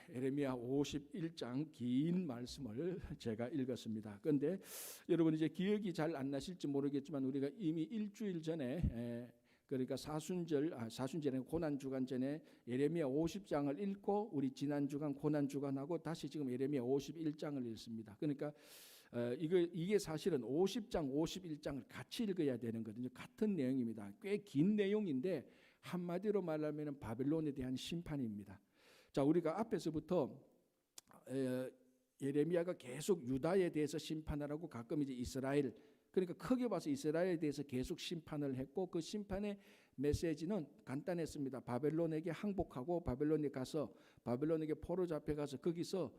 에레미야 51장 긴 말씀을 제가 읽었습니다. 그런데 여러분 이제 기억이 잘 안 나실지 모르겠지만 우리가 이미 일주일 전에 그러니까 사순절에 고난주간 전에 예레미야 50장을 읽고 우리 지난주간 고난주간하고 다시 지금 예레미야 51장을 읽습니다. 그러니까 이게 사실은 50장 51장을 같이 읽어야 되는 거거든요. 같은 내용입니다. 꽤 긴 내용인데 한마디로 말하면 바벨론에 대한 심판입니다. 자, 우리가 앞에서부터 예레미야가 계속 유다에 대해서 심판을 하고 가끔 이제 이스라엘, 그러니까 크게 봐서 이스라엘에 대해서 계속 심판을 했고 그 심판의 메시지는 간단했습니다. 바벨론에게 항복하고 바벨론에 가서 바벨론에게 포로 잡혀가서 거기서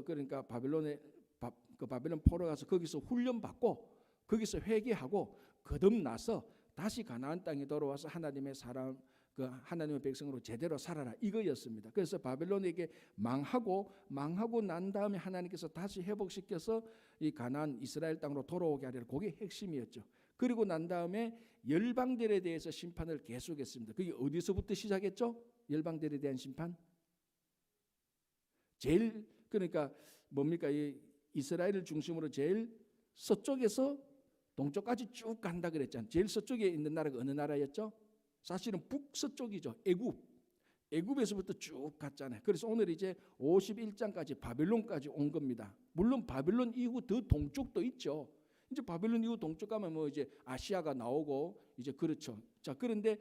그러니까 바벨론 포로 가서 거기서 훈련 받고 거기서 회개하고 거듭나서 다시 가나안 땅에 돌아와서 하나님의 사람 하나님의 백성으로 제대로 살아라 이거였습니다. 그래서 바벨론에게 망하고 난 다음에 하나님께서 다시 회복시켜서 이 가나안 이스라엘 땅으로 돌아오게 하리라. 그게 핵심이었죠. 그리고 난 다음에 열방들에 대해서 심판을 계속했습니다. 그게 어디서부터 시작했죠? 열방들에 대한 심판. 제일 그러니까 뭡니까? 이 이스라엘을 중심으로 제일 서쪽에서 동쪽까지 쭉 간다 그랬잖아요. 제일 서쪽에 있는 나라가 어느 나라였죠? 사실은 북서쪽이죠. 애굽에서부터 쭉 갔잖아요. 그래서 오늘 이제 51장까지 바벨론까지 온 겁니다. 물론 바벨론 이후 더 동쪽도 있죠. 이제 바벨론 이후 동쪽 가면 뭐 이제 아시아가 나오고 이제 그렇죠. 자, 그런데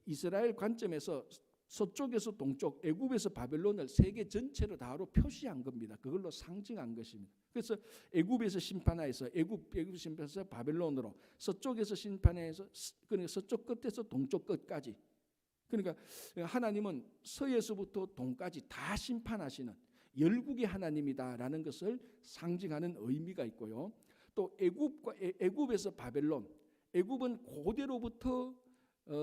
이스라엘 관점에서 서쪽에서 동쪽, 애굽에서 바벨론을 세계 전체로 다로 표시한 겁니다. 그걸로 상징한 것입니다. 그래서 애굽에서 심판하여서 애굽 심판해서 바벨론으로 서쪽에서 심판해서 그러니까 서쪽 끝에서 동쪽 끝까지. 그러니까 하나님은 서에서부터 동까지 다 심판하시는 열국의 하나님이다라는 것을 상징하는 의미가 있고요. 또 애굽에서 바벨론, 애굽은 고대로부터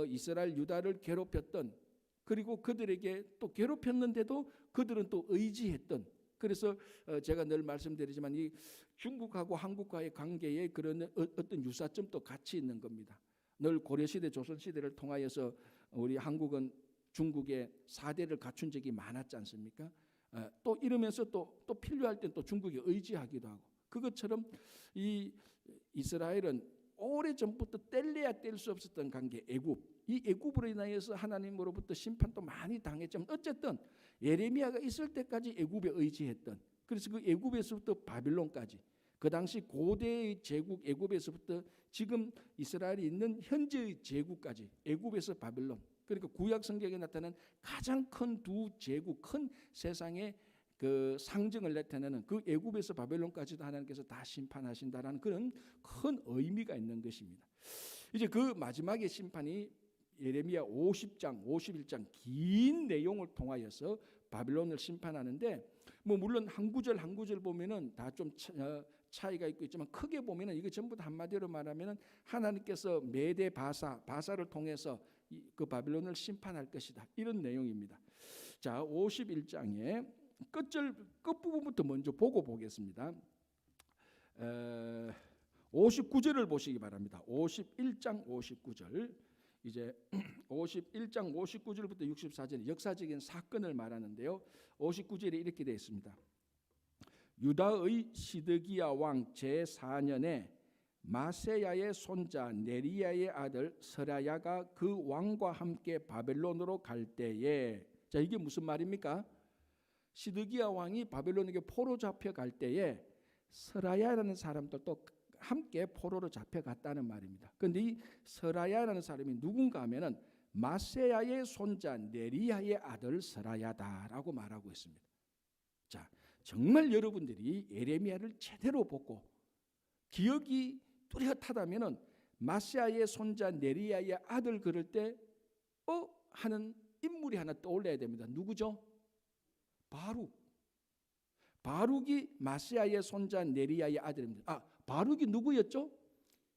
이스라엘 유다를 괴롭혔던 그리고 그들에게 또 괴롭혔는데도 그들은 또 의지했던 그래서 제가 늘 말씀드리지만 이 중국하고 한국과의 관계에 그런 어떤 유사점도 같이 있는 겁니다. 늘 고려시대 조선시대를 통하여서 우리 한국은 중국의 사대를 갖춘 적이 많았지 않습니까? 또 이러면서 또 필요할 땐 또 중국에 의지하기도 하고 그것처럼 이 이스라엘은 오래전부터 뗄래야 뗄 수 없었던 관계 애굽 이 애굽으로 인하여서 하나님으로부터 심판도 많이 당했지만 어쨌든 예레미야가 있을 때까지 애굽에 의지했던 그래서 그 애굽에서부터 바빌론까지 그 당시 고대의 제국 애굽에서부터 지금 이스라엘이 있는 현재의 제국까지 애굽에서 바빌론 그러니까 구약 성경에 나타난 가장 큰 두 제국 큰 세상의 그 상징을 나타내는 그 애굽에서 바벨론까지도 하나님께서 다 심판하신다라는 그런 큰 의미가 있는 것입니다. 이제 그 마지막의 심판이 예레미야 50장, 51장 긴 내용을 통하여서 바벨론을 심판하는데 뭐 물론 한 구절 한 구절 보면은 다 좀 차이가 있지만 크게 보면은 이거 전부 다 한마디로 말하면은 하나님께서 메대 바사를 통해서 그 바벨론을 심판할 것이다 이런 내용입니다. 자, 51장에 끝부분부터 먼저 보고 보겠습니다. 59절을 보시기 바랍니다. 51장 59절 이제 51장 59절부터 64절 역사적인 사건을 말하는데요. 59절에 이렇게 되어 있습니다. 유다의 시드기야 왕 제4년에 마세야의 손자 네리야의 아들 서라야가 그 왕과 함께 바벨론으로 갈 때에 자 이게 무슨 말입니까? 시드기야 왕이 바벨론에게 포로 잡혀갈 때에 서라야라는 사람들도 함께 포로로 잡혀갔다는 말입니다. 그런데 이 서라야라는 사람이 누군가 하면은 마세야의 손자 네리야의 아들 서라야다라고 말하고 있습니다. 자, 정말 여러분들이 예레미야를 제대로 보고 기억이 뚜렷하다면은 마세야의 손자 네리야의 아들 그럴 때 하는 인물이 하나 떠올려야 됩니다. 누구죠? 바룩이 마세야의 손자 네리야의 아들입니다. 바룩이 누구였죠?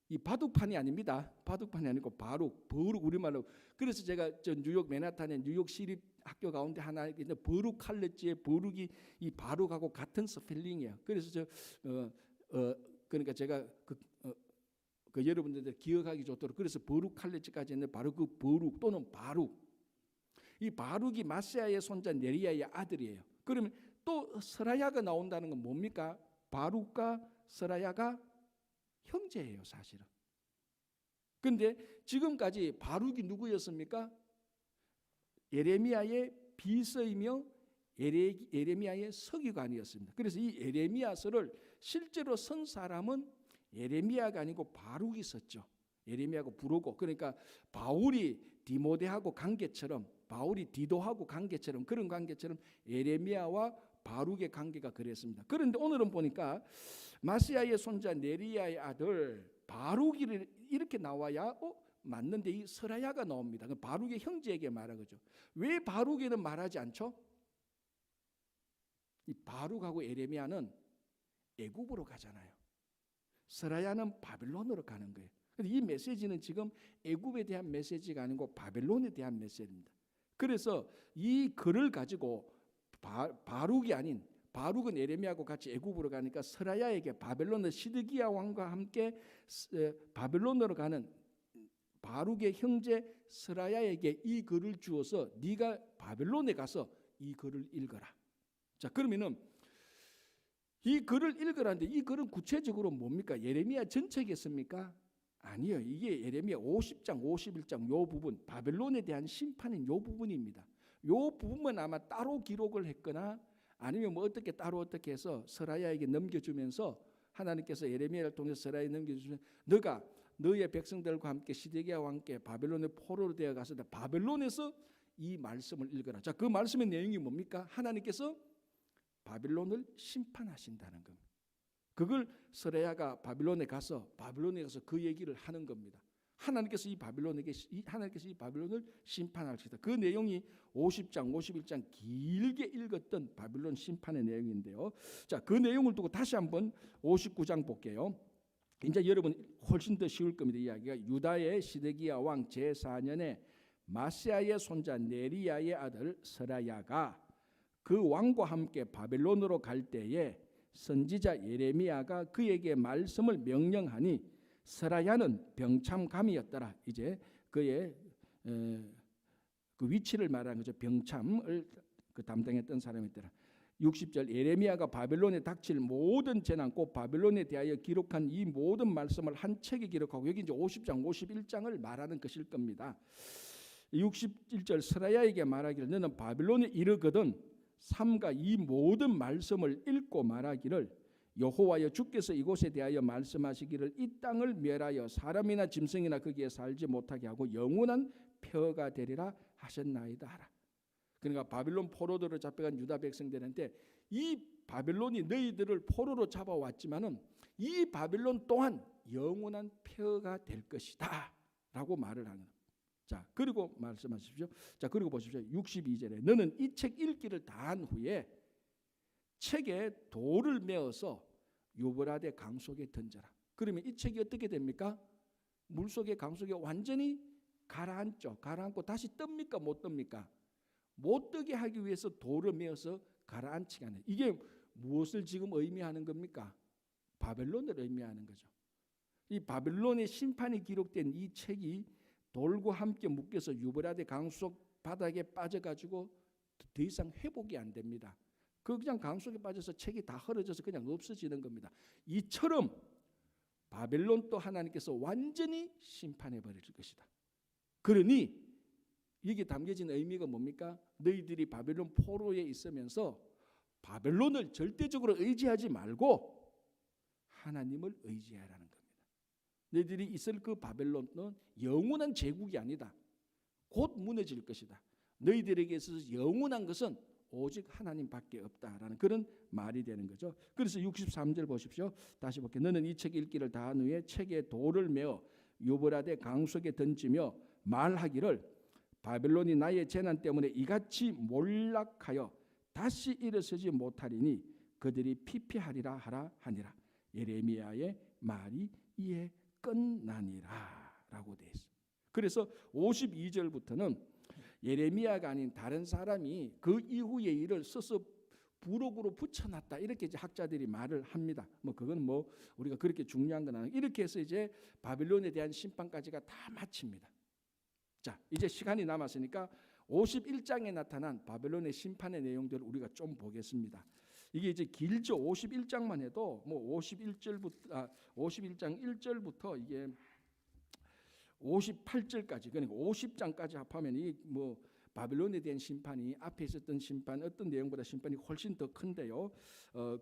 이 바둑판이 아닙니다. 바둑판이 아니고 버룩 우리말로. 그래서 제가 저 뉴욕 맨하탄의 뉴욕 시립 학교 가운데 하나 있는데 버룩 칼레지의 버룩이 이 바룩하고 같은 스펠링이에요. 그래서 그러니까 제가 그 여러분들 기억하기 좋도록 그래서 버룩 칼레지까지 있는데 바로 그 버룩 또는 바룩 이 바룩이 마세아의 손자 네리야의 아들이에요. 그러면 또 스라야가 나온다는 건 뭡니까? 바룩과 스라야가 형제예요, 사실은. 그런데 지금까지 바룩이 누구였습니까? 예레미야의 비서이며 예레미야의 서기관이었습니다. 그래서 이 예레미야서를 실제로 쓴 사람은 예레미야가 아니고 바룩이 썼죠. 예레미야가 부르고, 그러니까 바울이 디모데하고 관계처럼, 바울이 디도하고 관계처럼, 그런 관계처럼 예레미야와 바룩의 관계가 그랬습니다. 그런데 오늘은 보니까 마시아의 손자 네리야의 아들 바룩이 이렇게 나와야 맞는데 이 스라야가 나옵니다. 바룩의 형제에게 말하죠. 왜 바룩에는 말하지 않죠? 이 바룩하고 예레미야는 애굽으로 가잖아요. 스라야는 바벨론으로 가는 거예요. 이 메시지는 지금 애굽에 대한 메시지가 아니고 바벨론에 대한 메시지입니다. 그래서 이 글을 가지고 바룩이 아닌, 바룩은 예레미야하고 같이 애굽으로 가니까 스라야에게 바벨론의 시드기야 왕과 함께 바벨론으로 가는 바룩의 형제 스라야에게 이 글을 주어서 네가 바벨론에 가서 이 글을 읽어라. 자, 그러면은 이 글을 읽으라는데 이 글은 구체적으로 뭡니까? 예레미야 전체겠습니까? 아니요. 이게 예레미야 50장, 51장 요 부분, 바벨론에 대한 심판인 요 부분입니다. 요 부분은 아마 따로 기록을 했거나 아니면 뭐 어떻게 따로 어떻게 해서 스라야에게 넘겨주면서 하나님께서 예레미야를 통해서 스라야에 넘겨주면 너가 너의 백성들과 함께 시드기야와 함께 바벨론의 포로로 되어 가서 바벨론에서 이 말씀을 읽어라. 자, 그 말씀의 내용이 뭡니까? 하나님께서 바벨론을 심판하신다는 겁니다. 그걸 스라야가 바벨론에 가서 그 얘기를 하는 겁니다. 하나님께서 이 바벨론을 심판하시다. 그 내용이 50장, 51장 길게 읽었던 바벨론 심판의 내용인데요. 자, 그 내용을 두고 다시 한번 59장 볼게요. 이제 여러분 훨씬 더 쉬울 겁니다. 이야기가 유다의 시드기야 왕 제4년에 마세아의 손자 네리야의 아들 스라야가 그 왕과 함께 바벨론으로 갈 때에 선지자 예레미야가 그에게 말씀을 명령하니 스라야는 병참감이었더라. 이제 그의 그 위치를 말하는 거죠. 병참을 담당했던 사람이었더라. 60절 예레미야가 바벨론에 닥칠 모든 재난 곧 바벨론에 대하여 기록한 이 모든 말씀을 한 책에 기록하고 여기 이제 50장 51장을 말하는 것일 겁니다. 61절 스라야에게 말하기를 너는 바벨론에 이르거든 삼가 이 모든 말씀을 읽고 말하기를 여호와여 주께서 이곳에 대하여 말씀하시기를 이 땅을 멸하여 사람이나 짐승이나 거기에 살지 못하게 하고 영원한 표가 되리라 하셨나이다 하라. 그러니까 바벨론 포로들을 잡혀간 유다 백성들한테 이 바벨론이 너희들을 포로로 잡아왔지만은 이 바벨론 또한 영원한 표가 될 것이다 라고 말을 하는. 자, 그리고 말씀하십시오. 자, 그리고 보십시오. 62절에 너는 이 책 읽기를 다 한 후에 책에 돌을 메어서 유브라데 강 속에 던져라. 그러면 이 책이 어떻게 됩니까? 물속에 강 속에 완전히 가라앉죠. 가라앉고 다시 뜹니까? 못 뜹니까? 못 뜨게 하기 위해서 돌을 메어서 가라앉히게 하는. 이게 무엇을 지금 의미하는 겁니까? 바벨론을 의미하는 거죠. 이 바벨론의 심판이 기록된 이 책이 돌과 함께 묶여서 유브라데 강속 바닥에 빠져가지고 더 이상 회복이 안 됩니다. 그냥 강속에 빠져서 책이 다 헐어져서 그냥 없어지는 겁니다. 이처럼 바벨론도 하나님께서 완전히 심판해 버릴 것이다. 그러니 이게 담겨진 의미가 뭡니까? 너희들이 바벨론 포로에 있으면서 바벨론을 절대적으로 의지하지 말고 하나님을 의지하라는 겁니다. 너희들이 있을 그 바벨론은 영원한 제국이 아니다. 곧 무너질 것이다. 너희들에게 있어서 영원한 것은 오직 하나님밖에 없다라는 그런 말이 되는 거죠. 그래서 63절 보십시오. 다시 볼게요. 너는 이 책 읽기를 다 한 후에 책에 돌을 메어 유브라데 강 속에 던지며 말하기를 바벨론이 나의 재난 때문에 이같이 몰락하여 다시 일어서지 못하리니 그들이 피폐하리라 하라 하니라. 예레미야의 말이 이에 끝나니라 라고 되어 있습니다. 그래서 52절부터는 예레미야가 아닌 다른 사람이 그 이후의 일을 써서 부록으로 붙여놨다 이렇게 이제 학자들이 말을 합니다. 뭐 그건 뭐 우리가 그렇게 중요한 건 아니고 이렇게 해서 이제 바벨론에 대한 심판까지가 다 마칩니다. 자, 이제 시간이 남았으니까 51장에 나타난 바벨론의 심판의 내용들을 우리가 좀 보겠습니다. 이게 이제 길죠. 51장만 해도 뭐 51장 1절부터 이게 58절까지, 그러니까 50장까지 합하면 이 뭐 바벨론에 대한 심판이 앞에 있었던 심판 어떤 내용보다 심판이 훨씬 더 큰데요.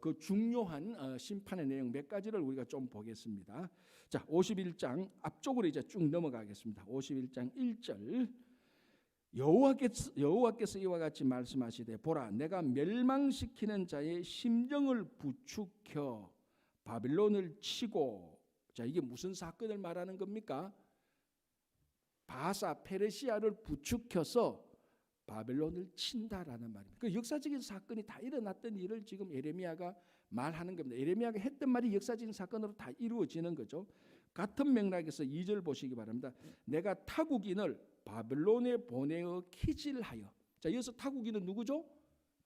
그 중요한 심판의 내용 몇 가지를 우리가 좀 보겠습니다. 자, 51장 앞쪽으로 이제 쭉 넘어가겠습니다. 51장 1절. 여호와께서 이와 같이 말씀하시되 보라 내가 멸망시키는 자의 심령을 부추겨 바벨론을 치고, 자 이게 무슨 사건을 말하는 겁니까? 바사 페르시아를 부추겨서 바벨론을 친다라는 말입니다. 그 역사적인 사건이 다 일어났던 일을 지금 예레미야가 말하는 겁니다. 예레미야가 했던 말이 역사적인 사건으로 다 이루어지는 거죠. 같은 맥락에서 2절 보시기 바랍니다. 내가 타국인을 바벨론에 보내어 키질하여. 자, 여기서 타국인은 누구죠?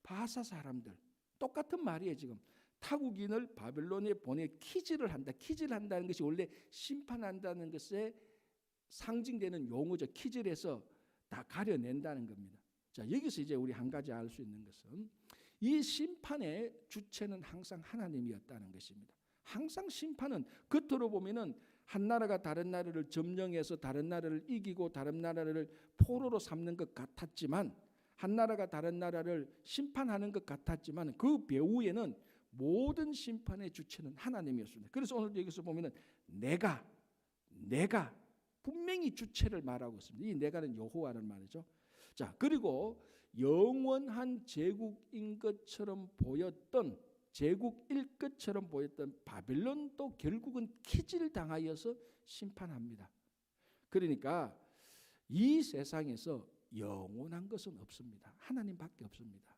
바사 사람들. 똑같은 말이에요. 지금 타국인을 바벨론에 보내 키질을 한다. 키질한다는 것이 원래 심판한다는 것에 상징되는 용어죠. 키질해서 다 가려낸다는 겁니다. 자, 여기서 이제 우리 한 가지 알 수 있는 것은 이 심판의 주체는 항상 하나님이었다는 것입니다. 항상 심판은 겉으로 보면은 한 나라가 다른 나라를 점령해서 다른 나라를 이기고 다른 나라를 포로로 삼는 것 같았지만, 한 나라가 다른 나라를 심판하는 것 같았지만 그 배후에는 모든 심판의 주체는 하나님이었습니다. 그래서 오늘 여기서 보면은 내가 분명히 주체를 말하고 있습니다. 이 내가는 여호와는 말이죠. 자, 그리고 영원한 제국인 것처럼 보였던, 제국일 것처럼 보였던 바벨론도 결국은 키질당하여서 심판합니다. 그러니까 이 세상에서 영원한 것은 없습니다. 하나님밖에 없습니다.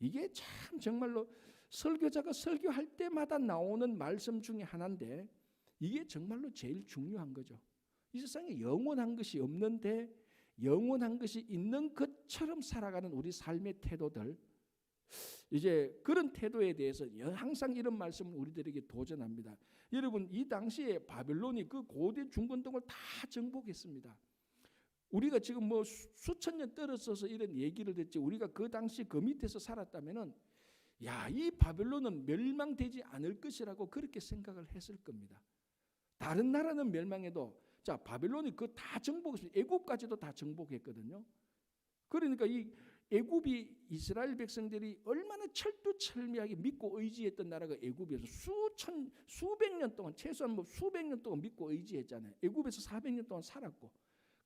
이게 참 정말로 설교자가 설교할 때마다 나오는 말씀 중에 하나인데 이게 정말로 제일 중요한 거죠. 이 세상에 영원한 것이 없는데 영원한 것이 있는 것처럼 살아가는 우리 삶의 태도들, 이제 그런 태도에 대해서 항상 이런 말씀을 우리들에게 도전합니다. 여러분, 이 당시에 바벨론이 그 고대 중건동을 다 정복했습니다. 우리가 지금 뭐 수천 년 떨어져서 이런 얘기를 듣지, 우리가 그 당시 그 밑에서 살았다면은 야, 이 바벨론은 멸망되지 않을 것이라고 그렇게 생각을 했을 겁니다. 다른 나라는 멸망해도 자, 바벨론이 그 다 정복했습니다. 애굽까지도 다 정복했거든요. 그러니까 이 애굽이 이스라엘 백성들이 얼마나 철두철미하게 믿고 의지했던 나라가 애굽이어서 수백 년 동안, 최소한 뭐 수백 년 동안 믿고 의지했잖아요. 애굽에서 400년 동안 살았고,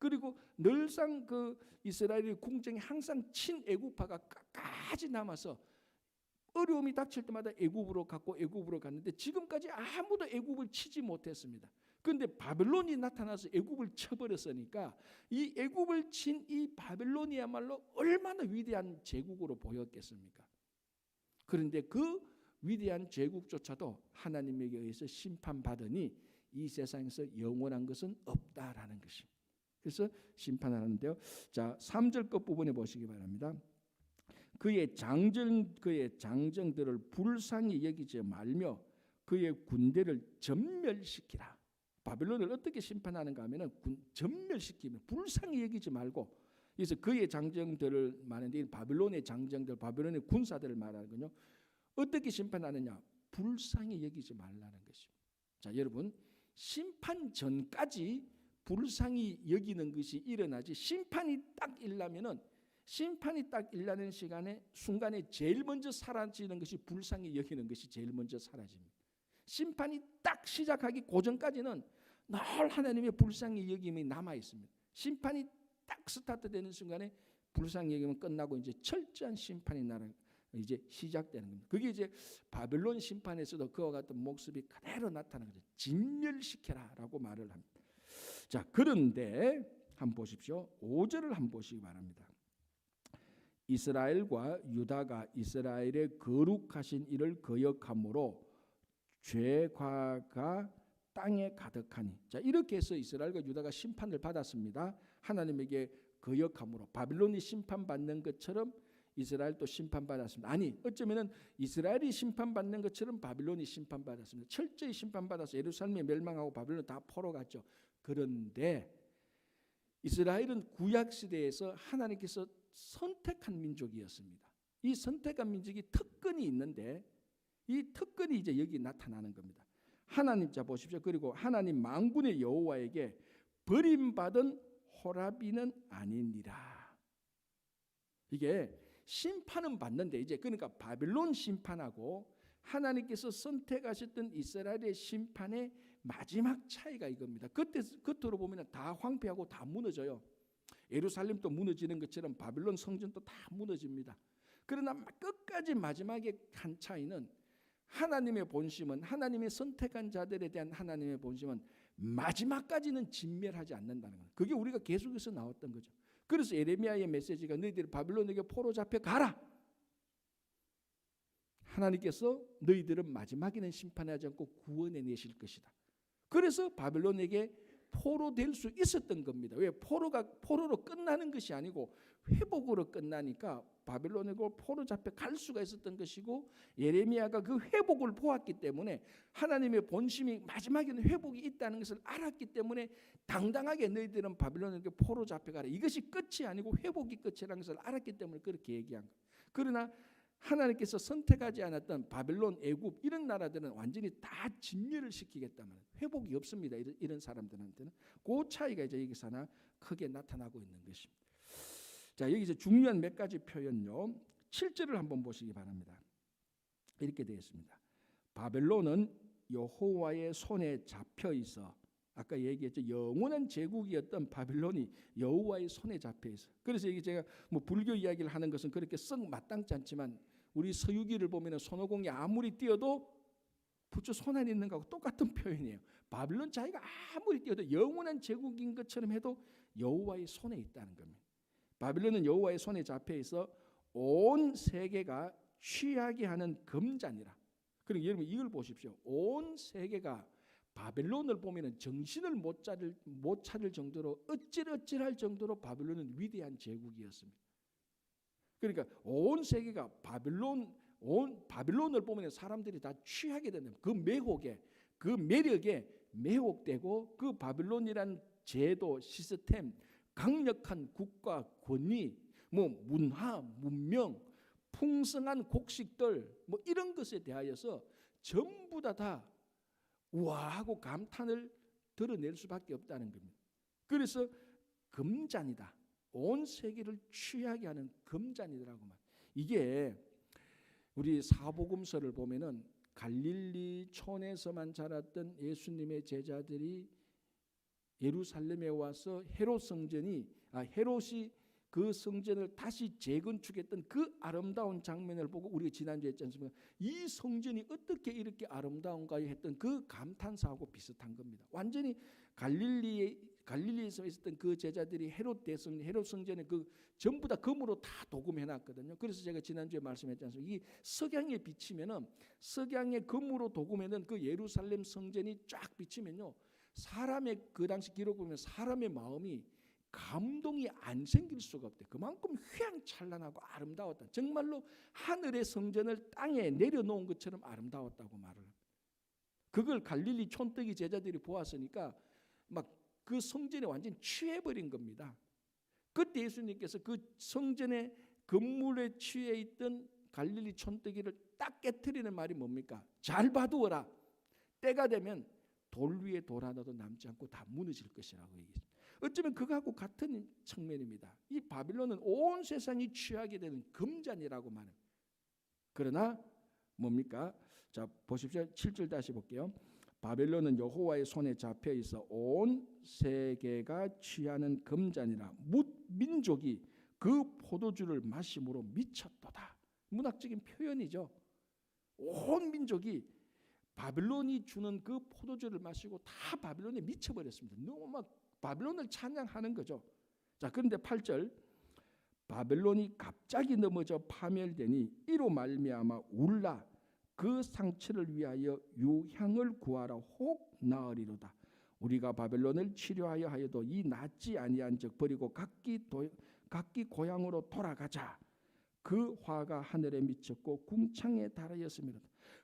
그리고 늘상 그 이스라엘의 궁정에 항상 친애굽파가 끝까지 남아서 어려움이 닥칠 때마다 애굽으로 갔는데 지금까지 아무도 애굽을 치지 못했습니다. 그런데 바벨론이 나타나서 애굽을 쳐버렸으니까 이 애굽을 친 이 바벨론이야말로 얼마나 위대한 제국으로 보였겠습니까? 그런데 그 위대한 제국조차도 하나님에게 의해서 심판받으니 이 세상에서 영원한 것은 없다라는 것입니다. 그래서 심판하는데요. 자, 3절 끝부분에 보시기 바랍니다. 그의 장정들을 불쌍히 여기지 말며 그의 군대를 전멸시키라. 바벨론을 어떻게 심판하는가 하면은 전멸시키면 불쌍히 여기지 말고, 그래서 그의 장정들을 말하는데 바벨론의 장정들, 바벨론의 군사들을 말하는군요. 어떻게 심판하느냐? 불쌍히 여기지 말라는 것입니다. 자, 여러분, 심판 전까지 불쌍히 여기는 것이 일어나지, 심판이 딱 일어나면은, 심판이 딱 일어나는 순간에 제일 먼저 사라지는 것이 불쌍히 여기는 것이 제일 먼저 사라집니다. 심판이 딱 시작하기 고전까지는 늘 하나님의 불쌍히 여김이 남아 있습니다. 심판이 딱 스타트되는 순간에 불쌍히 여김은 끝나고 이제 철저한 심판이 이제 시작되는 겁니다. 그게 이제 바벨론 심판에서도 그와 같은 모습이 그대로 나타나는 거죠. 진멸시켜라라고 말을 합니다. 자, 그런데 한번 보십시오. 5절을 한번 보시기 바랍니다. 이스라엘과 유다가 이스라엘의 거룩하신 이를 거역함으로 죄과가 땅에 가득하니. 자, 이렇게 해서 이스라엘과 유다가 심판을 받았습니다. 하나님에게 거역함으로 바벨론이 심판받는 것처럼 이스라엘도 심판받았습니다. 아니, 어쩌면은 이스라엘이 심판받는 것처럼 바벨론이 심판받았습니다. 철저히 심판받아서 예루살렘이 멸망하고 바벨론 다 포로 갔죠. 그런데 이스라엘은 구약 시대에서 하나님께서 선택한 민족이었습니다. 이 선택한 민족이 특권이 있는데 이 특권이 이제 여기 나타나는 겁니다. 하나님 자 보십시오. 그리고 하나님 만군의 여호와에게 버림받은 호라비는 아니니라. 이게 심판은 받는데 이제 그러니까 바빌론 심판하고 하나님께서 선택하셨던 이스라엘의 심판의 마지막 차이가 이겁니다. 그때 겉으로 보면 다 황폐하고 다 무너져요. 예루살렘도 무너지는 것처럼 바빌론 성전도 다 무너집니다. 그러나 끝까지 마지막에 한 차이는 하나님의 본심은 하나님의 선택한 자들에 대한 하나님의 본심은 마지막까지는 진멸하지 않는다는 거예요. 그게 우리가 계속해서 나왔던 거죠. 그래서 예레미야의 메시지가 너희들이 바빌론에게 포로 잡혀 가라. 하나님께서 너희들은 마지막에는 심판하지 않고 구원해 내실 것이다. 그래서 바빌론에게 포로 될 수 있었던 겁니다. 왜? 포로로 끝나는 것이 아니고 회복으로 끝나니까 바빌론에게 포로 잡혀 갈 수가 있었던 것이고 예레미야가 그 회복을 보았기 때문에 하나님의 본심이 마지막에는 회복이 있다는 것을 알았기 때문에 당당하게 너희들은 바빌론에게 포로 잡혀가라. 이것이 끝이 아니고 회복이 끝이라는 것을 알았기 때문에 그렇게 얘기한 거예요. 그러나 하나님께서 선택하지 않았던 바벨론, 애굽 이런 나라들은 완전히 다 진멸을 시키겠다면 회복이 없습니다. 이런 사람들한테는 그 차이가 이제 여기서 하나 크게 나타나고 있는 것입니다. 자, 여기서 중요한 몇 가지 표현요. 7절을 한번 보시기 바랍니다. 이렇게 되어 있습니다. 바벨론은 여호와의 손에 잡혀 있어. 아까 얘기했죠. 영원한 제국이었던 바빌론이 여호와의 손에 잡혀 있어. 그래서 이게 제가 뭐 불교 이야기를 하는 것은 그렇게 썩 마땅치 않지만 우리 서유기를 보면은 손오공이 아무리 뛰어도 부처 손 안에 있는 거하고 똑같은 표현이에요. 바빌론 자기가 아무리 뛰어도 영원한 제국인 것처럼 해도 여호와의 손에 있다는 겁니다. 바빌론은 여호와의 손에 잡혀 있어 온 세계가 취하게 하는 금잔이라. 그리고 여러분 이걸 보십시오. 온 세계가 바벨론을 보면은 정신을 못 찾을 정도로 어찌할 정도로 바벨론은 위대한 제국이었습니다. 그러니까 온 세계가 바벨론을 보면 사람들이 다 취하게 되는 그 매혹에 그 매력에 매혹되고 그 바벨론이란 제도 시스템 강력한 국가 권위 뭐 문화 문명 풍성한 곡식들 뭐 이런 것에 대하여서 전부 다 우아하고 감탄을 드러낼 수밖에 없다는 겁니다. 그래서 금잔이다. 온 세계를 취하게 하는 금잔이라고 말. 이게 우리 사복음서를 보면은 갈릴리 촌에서만 자랐던 예수님의 제자들이 예루살렘에 와서 헤롯이 그 성전을 다시 재건축했던 그 아름다운 장면을 보고 우리가 지난주에 했지 않습니까? 이 성전이 어떻게 이렇게 아름다운가 했던 그 감탄사하고 비슷한 겁니다. 완전히 갈릴리에서 있었던 그 제자들이 헤롯 성전에 그 전부 다 금으로 다 도금해놨거든요. 그래서 제가 지난주에 말씀했지 않습니까? 이 석양에 비치면은 석양에 금으로 도금해놓은 그 예루살렘 성전이 쫙 비치면요, 사람의 그 당시 기록 보면 사람의 마음이 감동이 안 생길 수가 없대. 그만큼 휘황찬란하고 아름다웠다. 정말로 하늘의 성전을 땅에 내려놓은 것처럼 아름다웠다고 말을 합니다. 그걸 갈릴리 촌뜨기 제자들이 보았으니까 막 그 성전에 완전히 취해버린 겁니다. 그때 예수님께서 그 성전의 건물에 취해 있던 갈릴리 촌뜨기를 딱 깨트리는 말이 뭡니까? 잘 봐두어라. 때가 되면 돌 위에 돌 하나도 남지 않고 다 무너질 것이라고 얘기했습니다. 어쩌면 그거하고 같은 측면입니다. 이 바빌론은 온 세상이 취하게 되는 금잔이라고 말합니다. 그러나 뭡니까? 자, 보십시오. 7절 다시 볼게요. 바벨론은 여호와의 손에 잡혀 있어 온 세계가 취하는 금잔이라. 뭇 민족이 그 포도주를 마심으로 미쳤도다. 문학적인 표현이죠. 온 민족이 바벨론이 주는 그 포도주를 마시고 다 바벨론에 미쳐버렸습니다. 너무 막 바벨론을 찬양하는 거죠. 자, 그런데 8절 바벨론이 갑자기 넘어져 파멸되니 이로 말미암아 울라. 그 상처를 위하여 유향을 구하라. 혹 나으리로다. 우리가 바벨론을 치료하여 하여도 이 낫지 아니한즉 버리고 각기 고향으로 돌아가자. 그 화가 하늘에 미쳤고 궁창에 달하였습니다.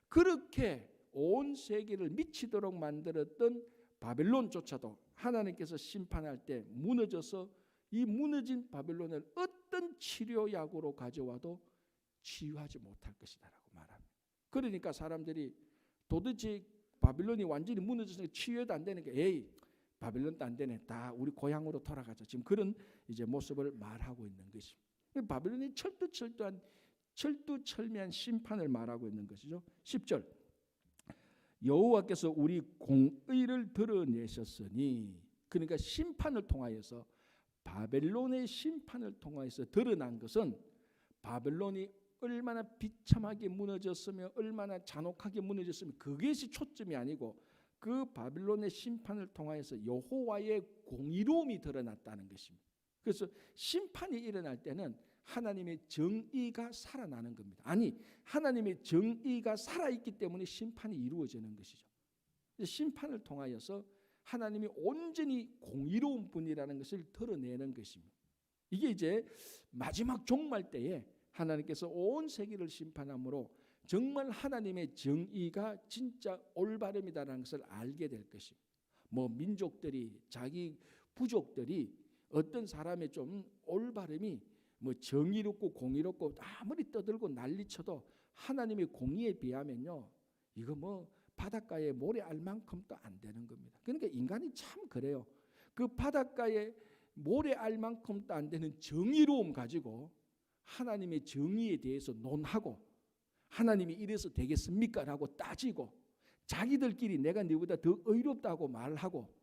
그렇게 온 세계를 미치도록 만들었던 바벨론조차도 하나님께서 심판할 때 무너져서 이 무너진 바벨론을 어떤 치료약으로 가져와도 치유하지 못할 것이다라고 말합니다. 그러니까 사람들이 도대체 바벨론이 완전히 무너져서 치유해도 안 되니까 에이 바벨론도 안 되네. 다 우리 고향으로 돌아가자. 지금 그런 이제 모습을 말하고 있는 것입니다. 바벨론이 철두철미한 심판을 말하고 있는 것이죠. 10절 여호와께서 우리 공의를 드러내셨으니 그러니까 심판을 통하여서 바벨론의 심판을 통하여서 드러난 것은 바벨론이 얼마나 비참하게 무너졌으며 얼마나 잔혹하게 무너졌으며 그것이 초점이 아니고 그 바벨론의 심판을 통하여서 여호와의 공의로움이 드러났다는 것입니다. 그래서 심판이 일어날 때는 하나님의 정의가 살아나는 겁니다. 아니 하나님의 정의가 살아있기 때문에 심판이 이루어지는 것이죠. 심판을 통하여서 하나님이 온전히 공의로운 분이라는 것을 드러내는 것입니다. 이게 이제 마지막 종말 때에 하나님께서 온 세계를 심판함으로 정말 하나님의 정의가 진짜 올바름이다라는 것을 알게 될 것입니다. 뭐 민족들이 자기 부족들이 어떤 사람의 좀 올바름이 뭐 정의롭고 공의롭고 아무리 떠들고 난리쳐도 하나님의 공의에 비하면요 이거 뭐 바닷가에 모래 알 만큼도 안 되는 겁니다. 그러니까 인간이 참 그래요. 그 바닷가에 모래 알 만큼도 안 되는 정의로움 가지고 하나님의 정의에 대해서 논하고 하나님이 이래서 되겠습니까? 라고 따지고 자기들끼리 내가 너보다 더 의롭다고 말하고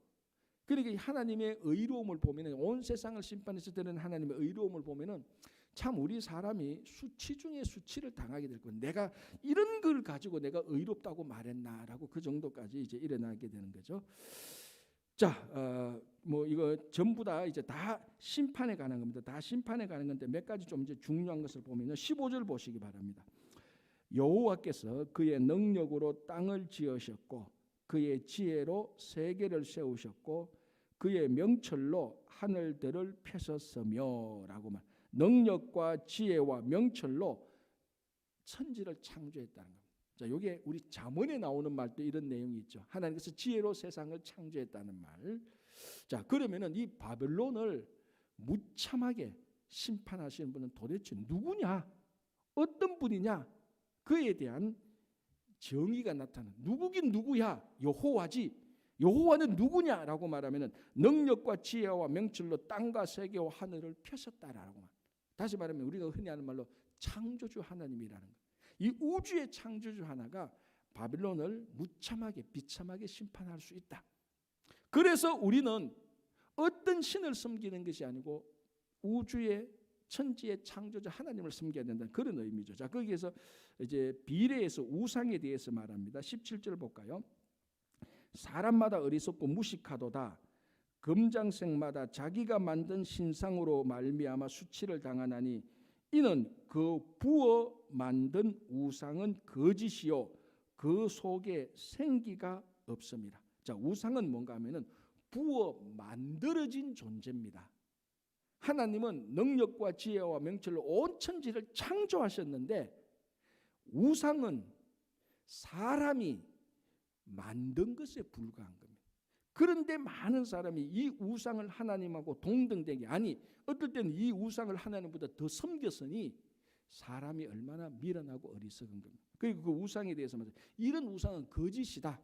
그러니까 하나님의 의로움을 보면은 온 세상을 심판해서 드는 하나님의 의로움을 보면은 참 우리 사람이 수치 중에 수치를 당하게 될 거예요. 내가 이런 걸 가지고 내가 의롭다고 말했나라고 그 정도까지 이제 일어나게 되는 거죠. 자, 뭐 이거 전부 다 이제 다 심판에 관한 겁니다. 다 심판에 관한 건데 몇 가지 좀 이제 중요한 것을 보면요. 15절 보시기 바랍니다. 여호와께서 그의 능력으로 땅을 지으셨고 그의 지혜로 세계를 세우셨고 그의 명철로 하늘들을 펴셨으며라고 말. 능력과 지혜와 명철로 천지를 창조했다는 겁니다. 자, 이게 우리 잠언에 나오는 말도 이런 내용이 있죠. 하나님께서 지혜로 세상을 창조했다는 말. 자, 그러면은 이 바벨론을 무참하게 심판하시는 분은 도대체 누구냐? 어떤 분이냐? 그에 대한 정의가 나타나. 누구긴 누구야? 여호와지. 여호와는 누구냐라고 말하면은 능력과 지혜와 명철로 땅과 세계와 하늘을 펴셨다라고 말. 다시 말하면 우리가 흔히 하는 말로 창조주 하나님이라는 것. 이 우주의 창조주 하나가 바벨론을 무참하게 비참하게 심판할 수 있다. 그래서 우리는 어떤 신을 섬기는 것이 아니고 우주의 천지의 창조주 하나님을 섬겨야 된다는 그런 의미죠. 자, 거기에서 이제 비례해서 우상에 대해서 말합니다. 17절 볼까요? 사람마다 어리석고 무식하도다. 금장색마다 자기가 만든 신상으로 말미암아 수치를 당하나니 이는 그 부어 만든 우상은 거짓이요 그 속에 생기가 없습니다. 자, 우상은 뭔가 하면은 부어 만들어진 존재입니다. 하나님은 능력과 지혜와 명철로 온 천지를 창조하셨는데 우상은 사람이 만든 것에 불과한 겁니다. 그런데 많은 사람이 이 우상을 하나님하고 동등되게 아니 어떨 때는 이 우상을 하나님보다 더 섬겼으니 사람이 얼마나 미련하고 어리석은 겁니다. 그리고 그 우상에 대해서 말해서 이런 우상은 거짓이다.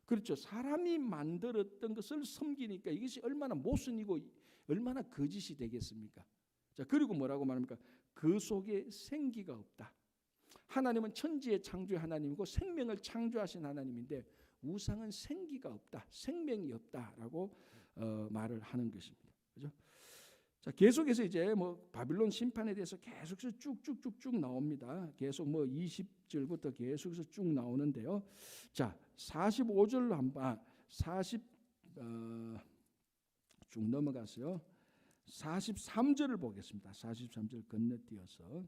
그렇죠. 사람이 만들었던 것을 섬기니까 이것이 얼마나 모순이고 얼마나 거짓이 되겠습니까? 자, 그리고 뭐라고 말합니까? 그 속에 생기가 없다. 하나님은 천지의 창조의 하나님이고 생명을 창조하신 하나님인데 우상은 생기가 없다. 생명이 없다라고 말을 하는 것입니다. 그죠? 자, 계속해서 이제 뭐 바빌론 심판에 대해서 계속해서 쭉쭉쭉쭉 나옵니다. 계속 뭐 20절부터 계속해서 쭉 나오는데요. 자, 45절로 한번 쭉 넘어가서요. 43절을 보겠습니다. 43절 건너뛰어서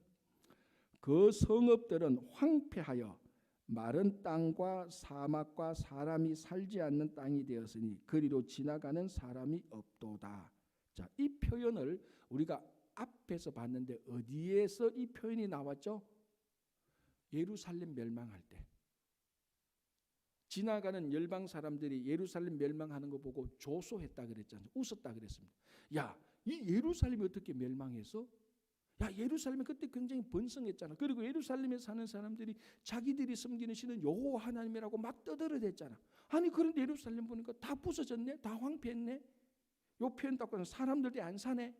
그 성읍들은 황폐하여 마른 땅과 사막과 사람이 살지 않는 땅이 되었으니 그리로 지나가는 사람이 없도다. 자, 이 표현을 우리가 앞에서 봤는데 어디에서 이 표현이 나왔죠? 예루살렘 멸망할 때. 지나가는 열방 사람들이 예루살렘 멸망하는 거 보고 조소했다 그랬잖아요. 웃었다 그랬습니다. 야, 이 예루살렘이 어떻게 멸망해서? 야, 예루살렘이 그때 굉장히 번성했잖아. 그리고 예루살렘에 사는 사람들이 자기들이 섬기는 신은 여호와 하나님이라고 막 떠들어댔잖아. 아니 그런데 예루살렘 보니까 다 부서졌네, 다 황폐했네. 요 표현 딱 사람들이 안 사네.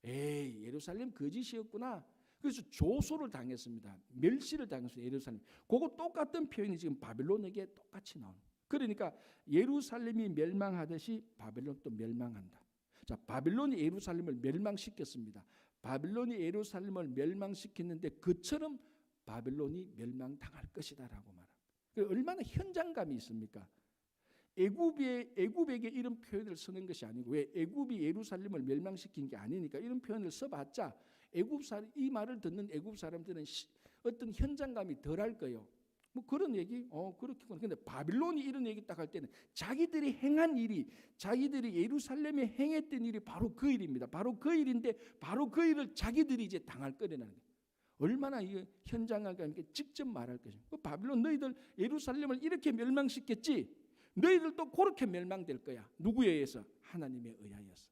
에이, 예루살렘 거짓이었구나. 그래서 조소를 당했습니다. 멸시를 당했어요. 예루살렘. 그거 똑같은 표현이 지금 바벨론에게 똑같이 나오는. 그러니까 예루살렘이 멸망하듯이 바벨론도 멸망한다. 자, 바벨론이 예루살렘을 멸망시켰습니다. 바벨론이 예루살렘을 멸망시켰는데 그처럼 바벨론이 멸망당할 것이다라고 말합니다. 얼마나 현장감이 있습니까? 애굽에게 이런 표현을 쓰는 것이 아니고, 왜? 애굽이 예루살렘을 멸망시킨 게 아니니까 이런 표현을 써봤자 이 말을 듣는 애굽 사람들은 어떤 현장감이 덜할 거예요. 뭐 그런 얘기, 그렇겠구나. 근데 바빌론이 이런 얘기 딱 할 때는 자기들이 행한 일이, 자기들이 예루살렘에 행했던 일이 바로 그 일입니다. 바로 그 일인데 바로 그 일을 자기들이 이제 당할 거라는 거예요. 얼마나 이 현장감 있게 직접 말할 것입니다. 바빌론, 너희들 예루살렘을 이렇게 멸망시켰지? 너희들도 그렇게 멸망될 거야. 누구에 의해서? 하나님에 의하여서.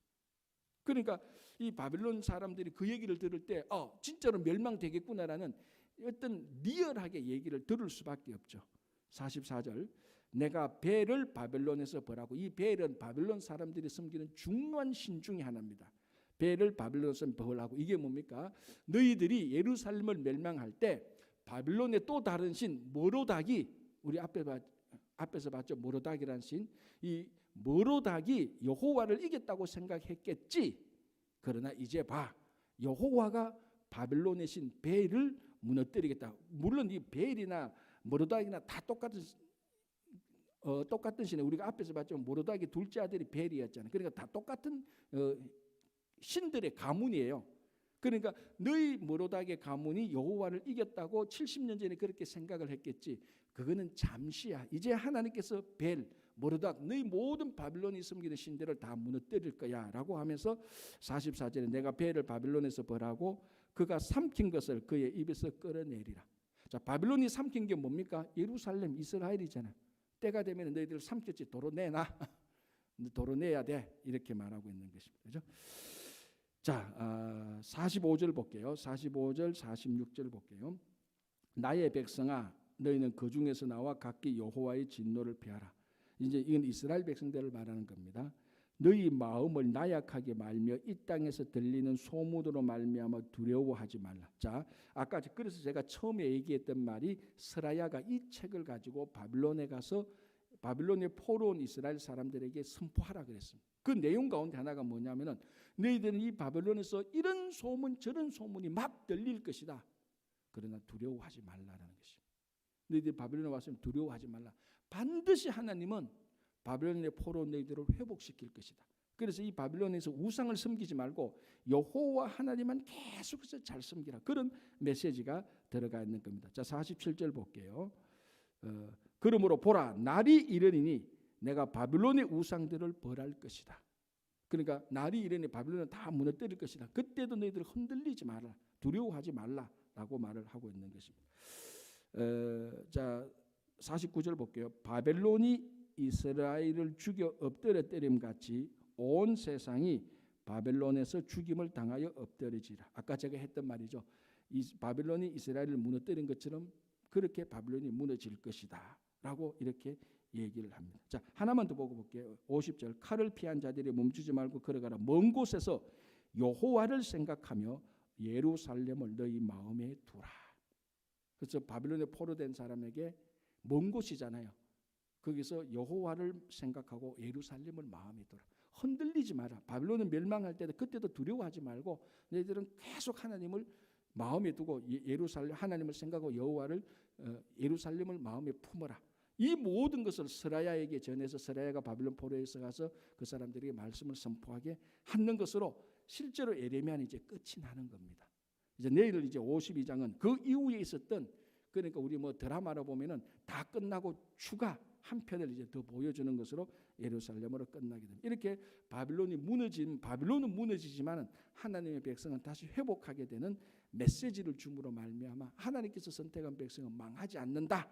그러니까 이 바빌론 사람들이 그 얘기를 들을 때 진짜로 멸망되겠구나라는 어떤 리얼하게 얘기를 들을 수밖에 없죠. 44절, 내가 벨을 바벨론에서 벌하고, 이 벨은 바빌론 사람들이 섬기는 중요한 신 중에 하나입니다. 벨을 바빌론에서 벌하고, 이게 뭡니까? 너희들이 예루살렘을 멸망할 때 바빌론의 또 다른 신 모로닥이, 우리 앞에서 봤죠. 모로닥이라는 신. 이 모로닥이 여호와를 이겼다고 생각했겠지. 그러나 이제 봐, 여호와가 바벨론의 신 벨을 무너뜨리겠다. 물론 이 벨이나 모로닥이나 다 똑같은 신에, 우리가 앞에서 봤지만 모로닥의 둘째 아들이 벨이었잖아요. 그러니까 다 똑같은 신들의 가문이에요. 그러니까 너희 모로닥의 가문이 여호와를 이겼다고 70년 전에 그렇게 생각을 했겠지. 그거는 잠시야. 이제 하나님께서 벨, 모로닥, 너희 모든 바빌론이 섬기는 신들을 다 무너뜨릴 거야 라고 하면서 44절에 내가 벨을 바빌론에서 벌하고 그가 삼킨 것을 그의 입에서 끌어내리라. 자, 바빌론이 삼킨 게 뭡니까? 예루살렘, 이스라엘이잖아요. 때가 되면 너희들 삼켰지, 도로 내놔. 도로 내야 돼. 이렇게 말하고 있는 것입니다. 그렇죠? 자, 45절 볼게요. 45절, 46절 볼게요. 나의 백성아, 너희는 그 중에서 나와 각기 여호와의 진노를 피하라. 이제 이건 이스라엘 백성들을 말하는 겁니다. 너희 마음을 나약하게 말며 이 땅에서 들리는 소문으로 말미암아 두려워하지 말라. 자, 아까 그래서 제가 처음에 얘기했던 말이, 스라야가 이 책을 가지고 바빌론에 가서 바빌론에 포로온 이스라엘 사람들에게 선포하라 그랬습니다. 그 내용 가운데 하나가 뭐냐면은, 너희들은 이 바벨론에서 이런 소문 저런 소문이 막 들릴 것이다. 그러나 두려워하지 말라라는 것입니다. 너희들이 바벨론에 왔으면 두려워하지 말라. 반드시 하나님은 바벨론의 포로온 너희들을 회복시킬 것이다. 그래서 이 바벨론에서 우상을 섬기지 말고 여호와 하나님만 계속해서 잘 섬기라. 그런 메시지가 들어가 있는 겁니다. 자, 47절 볼게요. 그러므로 보라, 날이 이르리니 내가 바빌론의 우상들을 벌할 것이다. 그러니까 날이 이르니 바빌론은 다 무너뜨릴 것이다. 그때도 너희들 흔들리지 마라, 두려워하지 말라라고 말을 하고 있는 것입니다. 자, 49절 볼게요. 바벨론이 이스라엘을 죽여 엎드려 때림 같이 온 세상이 바벨론에서 죽임을 당하여 엎드려지라. 아까 제가 했던 말이죠. 바벨론이 이스라엘을 무너뜨린 것처럼 그렇게 바벨론이 무너질 것이다 라고 이렇게 얘기를 합니다. 자, 하나만 더 보고 볼게요. 50절, 칼을 피한 자들이 멈추지 말고 걸어가라. 먼 곳에서 여호와를 생각하며 예루살렘을 너희 마음에 두라. 그래서 바빌론에 포로된 사람에게 먼 곳이잖아요. 거기서 여호와를 생각하고 예루살렘을 마음에 두라. 흔들리지 마라. 바빌론은 멸망할 때도 그때도 두려워하지 말고 너희들은 계속 하나님을 마음에 두고 예루살렘 하나님을 생각하고 여호와를 예루살렘을 마음에 품어라. 이 모든 것을 스라야에게 전해서 스라야가 바빌론 포로에서 가서 그 사람들에게 말씀을 선포하게 하는 것으로 실제로 예레미야는 이제 끝이 나는 겁니다. 이제 내일 이제 52장은 그 이후에 있었던, 그러니까 우리 뭐 드라마로 보면은 다 끝나고 추가 한 편을 이제 더 보여주는 것으로 예루살렘으로 끝나게 됩니다. 이렇게 바빌론은 무너지지만 하나님의 백성은 다시 회복하게 되는 메시지를 줌으로 말미암아 하나님께서 선택한 백성은 망하지 않는다,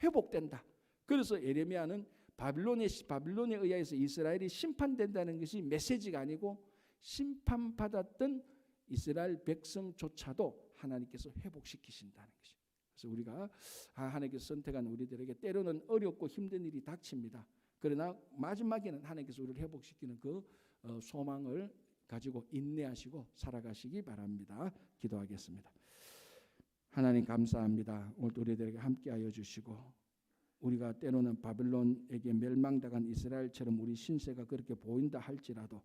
회복된다. 그래서 예레미야는 바빌론에 의해서 이스라엘이 심판된다는 것이 메시지가 아니고 심판받았던 이스라엘 백성조차도 하나님께서 회복시키신다는 것입니다. 그래서 우리가 하나님께서 선택한 우리들에게 때로는 어렵고 힘든 일이 닥칩니다. 그러나 마지막에는 하나님께서 우리를 회복시키는 그 소망을 가지고 인내하시고 살아가시기 바랍니다. 기도하겠습니다. 하나님 감사합니다. 오늘 우리들에게 함께하여 주시고 우리가 때로는 바빌론에게 멸망당한 이스라엘처럼 우리 신세가 그렇게 보인다 할지라도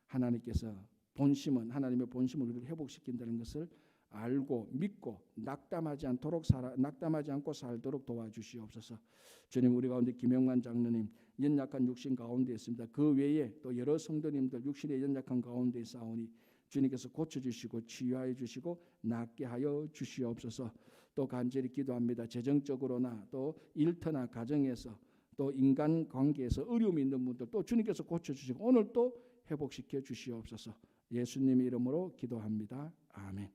하나님께서 하나님의 본심을 우리를 회복시킨다는 것을 알고 믿고 낙담하지 않고 살도록 도와주시옵소서. 주님, 우리 가운데 김영만 장로님 연약한 육신 가운데 있습니다. 그 외에 또 여러 성도님들 육신의 연약한 가운데 싸우니 주님께서 고쳐주시고 치유하여 주시고 낫게 하여 주시옵소서. 또 간절히 기도합니다. 재정적으로나 또 일터나 가정에서 또 인간관계에서 어려움이 있는 분들 또 주님께서 고쳐주시고 오늘 또 회복시켜 주시옵소서. 예수님의 이름으로 기도합니다. 아멘.